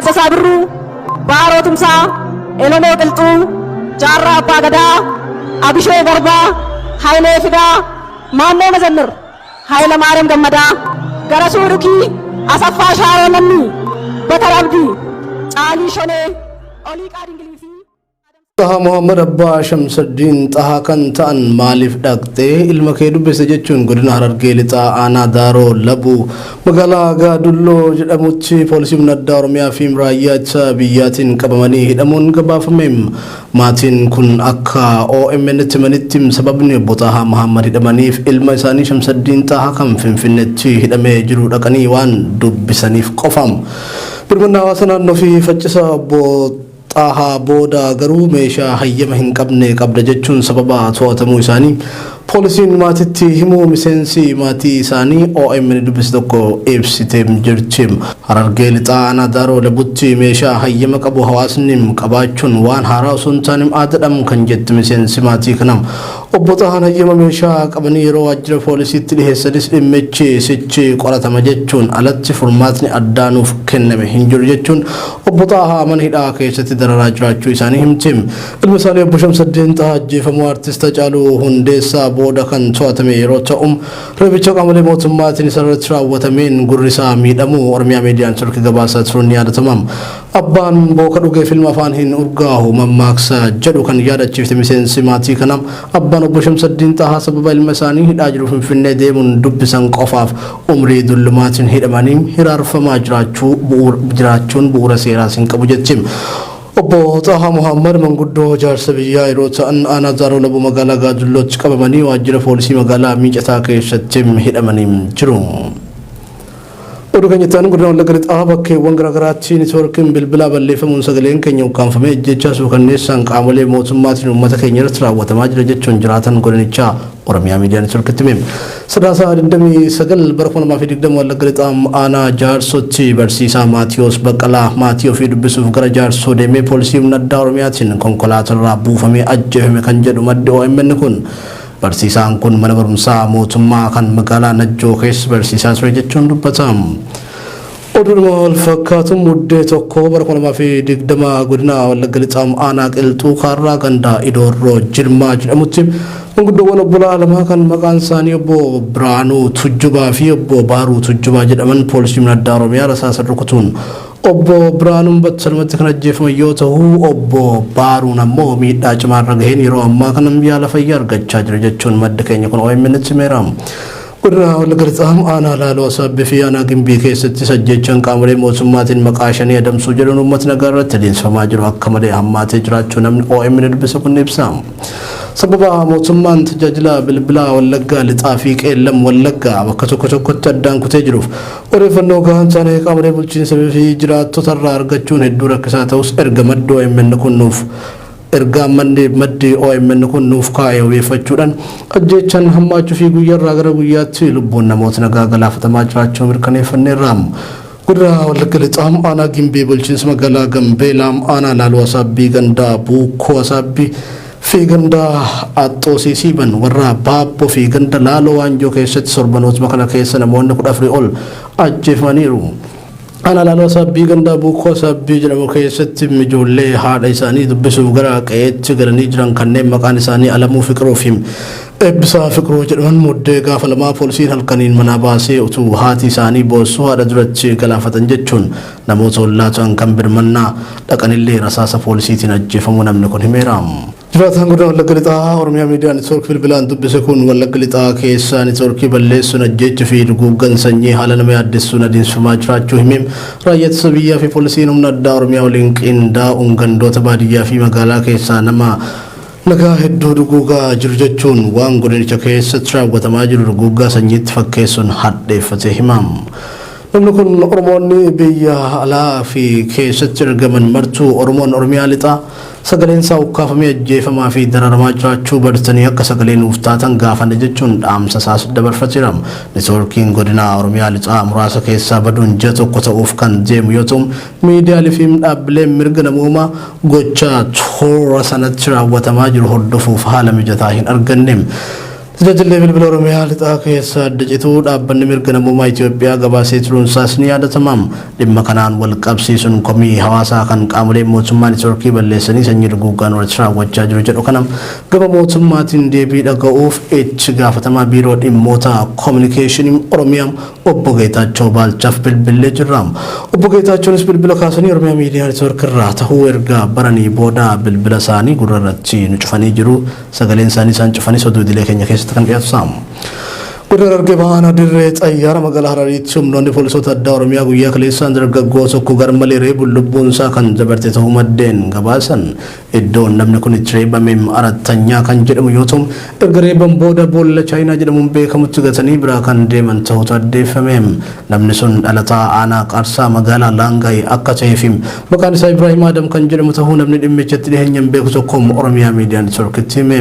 Dassasaa Birruu, Baaroo Tumsaa, Elomoo Qilxuu, Jaarraa Abbaa Gadaa, Abishoo Garbaa, Hayilee Fidaa, Maannoo Mazannir, Hayila Maariyaam Gammadaa, Garasuu Dhukii, Asaffaa Shaaroo Lammii, Bakar Abdii, Caalii Shonee, Oliiqaa Dingilii fi Taha Muhammad Abbaa Shamsuddin taha kan ta'an maaliif dhaqxee ilma kee dubbise jechuun godina Harargee lixaa aanaa Daaroo Labuu magaalaa Gaadulloo jedhamutti poolisiin addaa Oromiyaa fi raayyaa ittisa biyyaatiin qabamanii hidhamuun gabaafame. Maatiin kun akka OMN itti manitti sababni obbo Taha Muhammad hidhamaniif ilma isaanii Shamsuddin taha kan Finfinneetti hidhamee jiru dhaqanii waan dubbisaniif qofam. Birmanaa hawaasa naannoo fi faccisa obbo Taha booda garuu meeshaa hayyama hin qabne qabda jechuun sababa to'atamuu isaanii poolisiin maatitti himuu miseensi maatii isaanii OMN dubbise tokko ibsitee jirti. Harargee lixaa aanaa Daaroo Labuutti meeshaa hayyama qabu hawaasni qabaachuun waan haaraa osoo hin taane aadaadhaan kan jetti miseensi maatii kanam. Obbo Tahaan hayyama meeshaa qabanii yeroo waajjira poolisiitti dhiheessanis dhimmichi sichi qoratama jechuun alatti furmaatni addaanuuf kenname hin jiru jechuun obbo Tahaa mana hidhaa keessatti dararaa jiraachuu isaanii himti. Ilmi isaanii obbo Shamsuddin Tahaa ajjeefamuu artist Hacaaluu Hundeessaa booda kan to'atame yeroo ta'u reebicha qaamolee mootummaatiin isarratti raawwatameen gurri isaa miidhamuu Oromiyaa miidiyaan turkii gabaasaa turuun yaadatama. Abbaan booka dhugee filma afaan hin urgaahu mammaaksa jedhu kan yaadachiifte miseensi maatii kanam abbaan obbo Shamsuddin Tahaa sababa ilma isaanii hidhaa jiru Finfinnee deemuun dubbisan qofaaf umrii dullumaatiin hidhamanii hiraarfamaa jiraachuun bu'uura seeraas hin qabu jechuun. Obbo Taha Muhammad manguddoo jaarsa biyyaa yeroo ta'an aanaa Daaroo Labuu magaalaa Gaadullootti qabamanii waajjira poolisii magaalaa Miicataa keessatti hidhamanii jiru. Oduu keenyatti godina Wallagga lixaa bakkeewwan garaagaraatti neetwoorkiin bilbilaa balleeffamuun sagaleen keenya ukkaanfamee ejjechaa suukanneessaan qaamolee mootummaatiin uummata keenya irratti raawwatamaa jira jechuun jiraatan godinichaa Oromiyaa miidiyaa neetwoorkiitti hime. Sadaasa 29 bara 2020 Wallagga lixaa aanaa Jaarsotti barsiisaa Maatiyoos Baqqalaa maatii ofii dubbisuuf gara Jaarsoo deemee poolisiin addaa Oromiyaatiin konkolaatarraa buufamee ajjeefame kan jedhu maddi OMN kun. Barsiisaan kun mana barumsaa mootummaa kan magaalaa Najjoo keessa barsiisaa ture jechuun dubbatama. Oduudhuma wal fakkaatu muddee tokko bara 2020 godina Wallagga lixaa aanaa Qilxuu Kaarraa gandaa Idoorroo Jirmaa jedhamutti manguddoowwan obbolaa lamaa kan maqaan isaanii obbo Biraanuu Tujjubaa fi obbo Baaruu Tujjubaa jedhaman poolisiin addaa Oromiyaa rasaasa rukutuun obbo Biraanuun battalumatti kan ajjeefaman yoo ta'u obbo Baaruun ammoo miidhaa cimaarra gaheen yeroo ammaa kana yaala fayyaa argachaa jira jechuun madda keenya kun OMN itti himeera. Godina Wallagga lixaa aanaa Laaloo Asaabbii fi aanaa Gimbii keessatti ajjeechaan qaamolee mootummaatiin maqaa shanii adamsuu jedhuun uummata nagaa irratti adeemsifamaa jiru akka malee hammaatee jiraachuu namni OMN dubbise kun ibsa. Sababa mootummaan tajaajila bilbilaa Wallaggaa lixaa fi Qeellam Wallaggaa bakka tokko tokkotti addaan kutee jiruuf odeeffannoo gahaan taanee qaamolee bulchiinsa fi jiraattota irraa argachuun hedduu rakkisaa ta'us erga maddi OMN kun nuuf maddi OMN kun nuuf kaa'ee odeeffachuudhaan ajjeechaan hammaachuu fi guyyaarraa gara guyyaatti lubbuun namoota nagaa galaafatamaa jiraachuu mirkaneeffanneerra. Godina Wallagga lixaa aanaa Gimbii bulchiinsa magaalaa Gambeelaa aanaa Laaloo Asaabbii gandaa Buukoo Asaabbii fi gandaa Axxoosiisiiban warra Baabboo fi ganda Laaloo Waanjoo keessatti sorbanoota kana keessa namoonni 14 ol ajjeefamaniiru. Ana Laaloo Asaabbii gandaa Buukoo Asaabbii jedhamu keessatti ijoollee haadha isaanii dubbisuuf gara qe'eetti galanii jiran kanneen maqaan isaanii Alamuu Fiqiruu fi Eebbisaa Fiqiruu jedhaman muddee gaafa lamaa poolisiin halkaniin manaa baasee utuu haati isaanii boossuu haadha duratti galaafatan jechuun namoota ollaa ta'an kan birmannaa dhaqanillee rasaasa poolisiitiin ajjeefamuu namni kun himeera. Jiraatan godina Wallagga lixaa Oromiyaa miidiyaa neetwoorkii bilbilaan dubbise kun Wallagga lixaa keessa neetwoorkii balleessuun ajjeechuu fi duguuggan sanyii haala nama yaaddessuun adeemsifamaa jiraachuu himee raayyaa ittisa biyyaa fi poolisiin humna addaa Oromiyaa waliin qindaa'uun gandoota baadiyyaa fi magaalaa keessaa nama nagaa hedduu duguugaa jiru jechuun waan godinicha keessatti raawwatamaa jiru duguuggaa sanyiitti fakkeessuun hadheeffatee himam. Namni kun Oromoonni biyya alaa fi keessatti argaman martuu Oromoon Oromiyaa lixaa sagaleen isaa ukkaafamee ajjeefamaa fi dararamaa jiraachuu bartanii akka sagaleen nuuf taatan gaafanne jechuun dhaamsa isaas dabarfateera. Neetwoorkiin godina Oromiyaa lixaa muraasa keessaa baduun ji'a tokko ta'uuf kan deemu yoo ta'u miidiyaalee fi dhaabbileen mirga namoomaa gocha toora sanatti raawwatamaa jiru hordofuuf haala mijataa hin arganne. Tajaajilli bilbila Oromiyaa lixaa keessa addacituu dhaabbanni mirga namummaa Itoophiyaa gabaasee turuunsaas ni yaadatamaam. Dhimma kanaan wal qabsiisuun komii hawaasaa kan qaamolee mootummaa neetwoorkii balleessanii sanyii duguuggaan walitti raawwachaa jiru jedhu kanam gama mootummaatiin deebii dhaga'uuf itti gaafatamaa biiroo dhimmoota koominikeeshinii Oromiyaa obbo Geetaachoo Baalchaaf bilbilee jirra. Obbo Geetaachoonis bilbila kaasanii Oromiyaa miidiyaa neetwoorkii irraa tahuu erga baranii booda bilbila isaanii gurrarratti nu cufanii jiru. Sagaleen isaanii isaan cufanii oduu idilee keenya keessa kan dhiyaatu saam. Godina Harargee Bahaa dirree xayyaara magaalaa Harariitti humnoonni poolisoota addaa Oromiyaa guyyaa kaleessaan dargaggoo tokko garmalee reebuun lubbuun isaa kan dabarte ta'uu maddeen gabaasan. Iddoon namni kun itti reebame Arattanyaa kan jedhamu yoo ta'u erga reeban booda boolla Chaayinaa jedhamuun beekamutti gatanii biraa kan deeman ta'utu addeeffame. Namni sun dhalataa aanaa Qarsaa magaalaa Laangaay akka ta'eef maqaan isaa Ibrahim Adam kan jedhamu ta'uu namni dhimmichatti dhiheenyaan beeku tokko Oromiyaa miidiyaa neetwoorkiitti hime.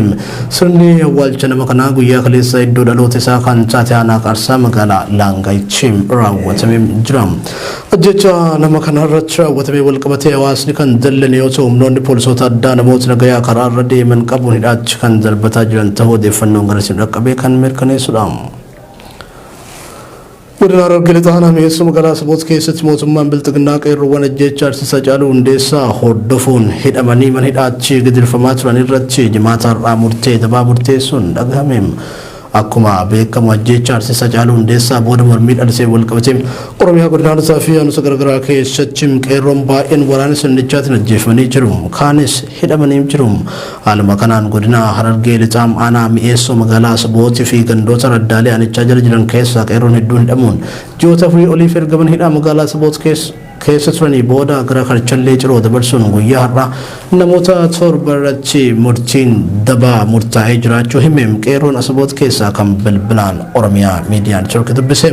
Sirni awwaalcha nama kanaa guyyaa kaleessaa iddoo dhaloota isaa kan taate aanaa Qarsaa magaalaa Laangaayitti raawwatamee jira. Ajjecha nama kanarratti raawwatamee walqabatee hawaasni kan dallane yoo ta'u humnoonni poolisoota addaa namoota nagayaa karaa irra deeman qabuun hidhaachi kan darbataa jiran ta'uu odeeffannoon garasiin dhaqqabee kan mirkaneessudha. Godina Harargee lixaa mi'eessuu magaalaa Saboot keessatti mootummaan bilxiginnaa qeerroowwan ajjecha Artiist Hacaaluu Hundeessaa hordofuun hidhamanii mana hidhaachi gidirfamaa turan irratti jimaata har'aa murtee dabaa murteessuun dhagahame. Akkuma beekamu ajjecha Artiist Hacaaluu Hundeessaa booda mormii dhalisee walqabatee Oromiyaa godinaalee fi aanota garaagaraa keessatti qeerroon baay'een waraana sirnichaatiin ajjeefamanii jiru. Kaanis hidhamanii jiru. Haaluma kanaan godina Harargee lixaa aanaa mi'eessoo magaalaa Sabootii fi gandoota raddaalee aanichaa jala jiran keessaa qeerroon hedduun hidhamuun ji'oota afurii oliif ergaman hidhaa magaalaa Saboot keessa turanii booda gara Karchallee ciroo dabarsuun guyyaa har'aa namoota torba irratti murtiin dabaa murtaa'ee jiraachuu hime. Qeerroon Saboot keessaa kan bilbilaan Oromiyaa miidiyaa neetwoorkii dubbise.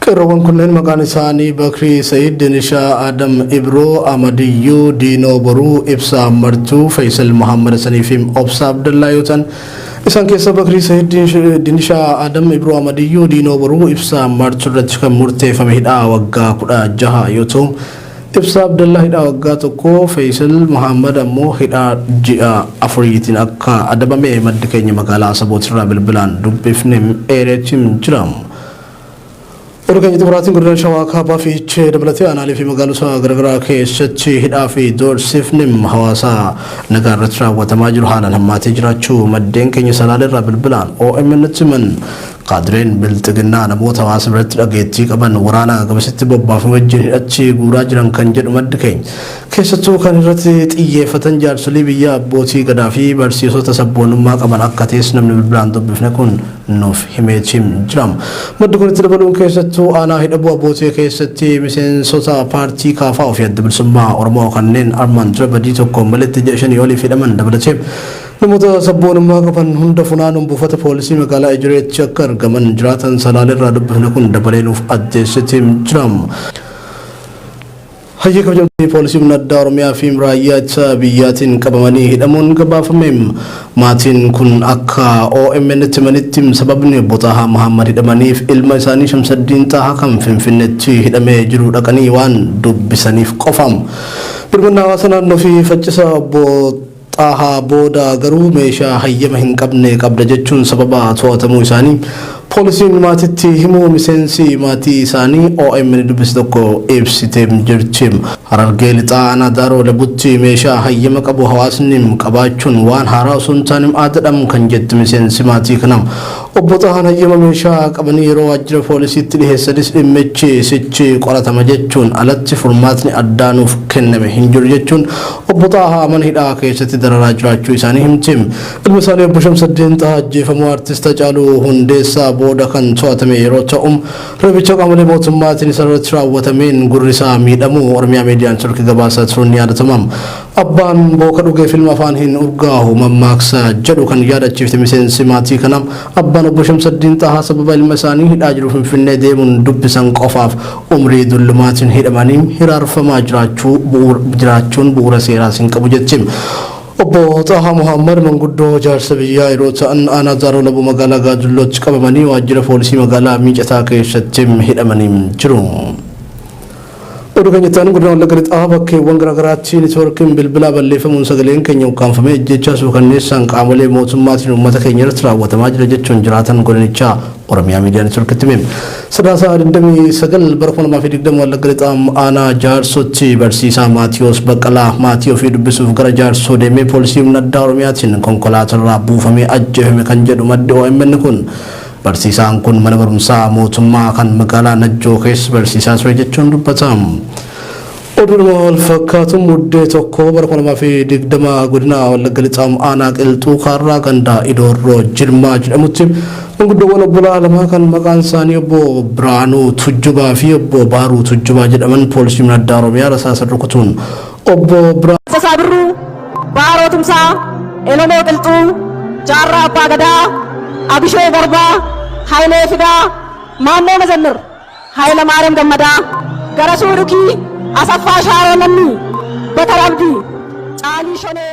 Qeerroowwan kunneen maqaan isaanii Bakrii Sa'iid, Dinishaa Adam Ibroo, Amadiyyuu Diinoo Boruu, Ibsaa Martuu, Faisal Muhammad Sanii fi Obsaa Abdallaa yoo ta'an isaan keessa Bakrii Sa'iid, Dinishaa Adam Ibroo, Amadiyyuu Diinoo Boruu, Ibsaa Martuu irratti kan murteeffame hidhaa waggaa 16 yoo ta'u Ibsaa Abdallaa hidhaa waggaa 1, Faisal Muhammad ammoo hidhaa ji'a 4tiin akka adabame maddi keenya magaalaa Saboot irraa bilbilaan dubbifne eereetiin jira. Organ Ibrahim Gurdan Shawaa Kaabaa fi Chee dabalatee aanaalee fi magaalota garaagaraa keessatti hidhaa fi doorsifni hawaasaa nagaa irratti raawwatamaa jiru haalaan hammaatee jiraachuu maddeen keenya salaalerraa bilbilaan OMN himan. Qaadireen bilxiginnaa namoota hawaasa biratti dhageettii qaban waraana gabasitti bobbaafame wajjin hidhachi guuraa jiran kan jedhu maddi keenya. Keessattuu kan irratti xiyyeeffatan jaarsolii biyya abbootii gadaa fi barsiisota sabboonummaa qaban akka ta'es namni bilbilaan dubbifne kun nuuf himeetiin jira. Maddi kun itti dabaluun keessattuu aanaa hidhabuu abbootii keessatti miseensota paartii kaafaa ofii adda bilisummaa Oromoo kanneen armaan dura badii tokkoon malitti jedhanii oliif hidhaman dabalatee namoota sabboonummaa qaban hunda funaanuun buufata poolisii magaalaa Ejireetti akka argaman jiraatan salaalerraa dubbifne kun dabalee nuuf addeessitiin jira. Hayyee kabajamtoonni poolisii humna addaa Oromiyaa fi raayyaa ittisa biyyaatiin qabamanii hidhamuun gabaafame. Maatiin kun akka OMN'tti himanitti sababni obbo Xaahaa Muhammad hidhamaniif ilma isaanii Shamsaddiin Xaahaa kan Finfinneetti hidhamee jiru dhaqanii waan dubbisaniif qofam. Birmanni hawaasa naannoo fi faccisa obbo Xaahaa booda garuu meeshaa hayyama hin qabne qabda jechuun sababa to'atamuu isaanii poolisiin maatiitti himuu miseensi maatii isaanii OMN dubbise tokko ibsitee jirti. Harargee lixaa aanaa Daaroo Labutti meeshaa hayyama qabu hawaasni qabaachuun waan haaraa osoo hin taane aadaadhaan kan jetti miseensi maatii kanam. Obbo Xaahaan hayyama meeshaa qabanii yeroo waajjira poolisiitti dhiheessanis dhimmichi sichi qoratama jechuun alatti furmaatni addaa nuuf kenname hin jiru jechuun obbo Xaahaa mana hidhaa keessatti dararaa jiraachuu isaanii himti. Ilma isaanii obbo Shamsaddiin Xaahaa ajjeefamuu Artiist Hacaaluu Hundeessaa booda kan to'atame yeroo ta'u reebicha qaamolee mootummaatiin isarratti raawwatameen gurri isaa miidhamuu Oromiyaa miidiyaa neetwoorkii gabaasaa turuun ni yaadatama. Abbaan booka dhugee filma afaan hin urgaahu mammaaksa jedhu kan yaadachiifte miseensi maatii kana abbaan obbo Shamsaddiin Xaahaa sababa ilma isaanii hidhaa jiru Finfinnee deemuun dubbisan qofaaf umrii dullumaatiin hidhamanii hiraarfamaa jiraachuun bu'uura seeraas hin qabu jetti. Obbo Xaahaa Muhammad manguddoo jaarsa biyyaa yeroo ta'an aanaa Daaroo Labuu magaalaa Gaadullootti qabamanii waajjira poolisii magaalaa Miicataa keessatti hidhamanii jiru. Oduu kan jettaan godina Wallagga Lixaa bakkeewwan garaagaraatti neetwoorkiin bilbilaa balleeffamuun sagaleen keenya ukkaanfamee ejjechaa suukanneessaan qaamolee mootummaatiin uummata keenya irratti raawwatamaa jira jechuun jiraatan godinichaa Oromiyaa miidiyaa neetwoorkiitti hime. Sadaasa 29 bara 2020 Wallagga Lixaa aanaa Jaarsotti barsiisaa Maatiyoos Baqqalaa maatii ofii dubbisuuf gara Jaarsoo deemee poolisii humna addaa Oromiyaatiin konkolaatarraa buufamee ajjeefame kan jedhu maddi OMN kun. Barsiisaan kun mana barumsaa mootummaa kan magaalaa Najjoo keessa barsiisaa ture jechuun dubbatam. Oduun wal fakkaatu muddee tokko bara 2020 godina Wallagga Lixaa aanaa Qilxuu kaarraa gandaa Idoorroo Jilmaa jedhamutti manguddoowwan obbolaa lamaa kan maqaan isaanii obbo Biraanuu Tujjubaa fi obbo Baaruu Tujjubaa jedhaman poolisii humna addaa Oromiyaa rasaasa rukutuun obbo Biraanuu Baaroo Tumsaa Elomoo Qilxuu Jaarraa Abbaa Gadaa Abishoo Garbaa Hayilee Fidaa Maannoo Mazannir Hayila Maariyaam Gammadaa Garasuu Dhukii Asaffaa Shaaroo Namni Batar Abdii Caalii Shonee